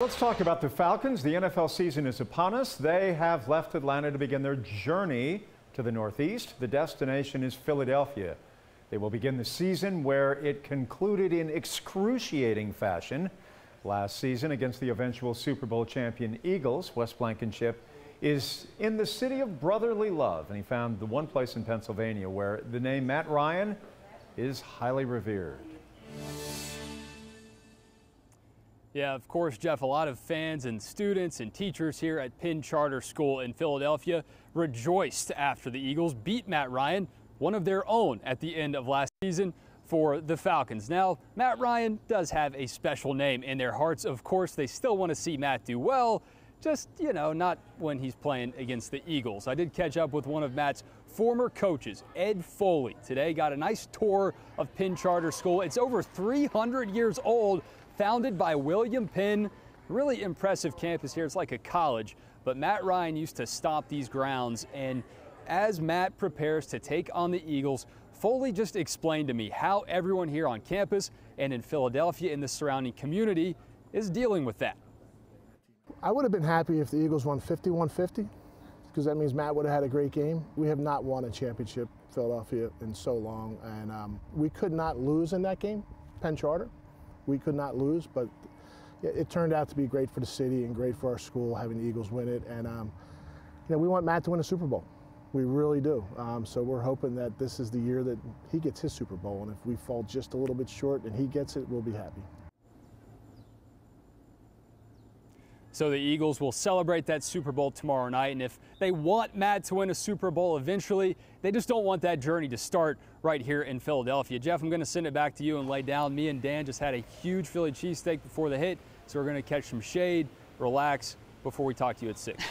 Let's talk about the Falcons. The NFL season is upon us. They have left Atlanta to begin their journey to the Northeast. The destination is Philadelphia. They will begin the season where it concluded in excruciating fashion last season against the eventual Super Bowl champion Eagles. Wes Blankenship is in the city of brotherly love, and he found the one place in Pennsylvania where the name Matt Ryan is highly revered. Yeah, of course, Jeff, a lot of fans and students and teachers here at Penn Charter School in Philadelphia rejoiced after the Eagles beat Matt Ryan, one of their own, at the end of last season for the Falcons. Now, Matt Ryan does have a special name in their hearts. Of course, they still want to see Matt do well, just, not when he's playing against the Eagles. I did catch up with one of Matt's former coaches, Ed Foley. Today, got a nice tour of Penn Charter School. It's over 300 years old. Founded by William Penn, really impressive campus here. It's like a college, but Matt Ryan used to stomp these grounds. And as Matt prepares to take on the Eagles, Foley just explained to me how everyone here on campus and in Philadelphia and the surrounding community is dealing with that. I would have been happy if the Eagles won 51-50, because that means Matt would have had a great game. We have not won a championship, Philadelphia, in so long, and we could not lose in that game, Penn Charter. We could not lose, but it turned out to be great for the city and great for our school having the Eagles win it. And we want Matt to win a Super Bowl. We really do. So we're hoping that this is the year that he gets his Super Bowl. And if we fall just a little bit short and he gets it, we'll be happy. So the Eagles will celebrate that Super Bowl tomorrow night, and if they want Matt to win a Super Bowl eventually, they just don't want that journey to start right here in Philadelphia. Jeff, I'm going to send it back to you and lay down. Me and Dan just had a huge Philly cheesesteak before the hit, so we're going to catch some shade, relax before we talk to you at 6.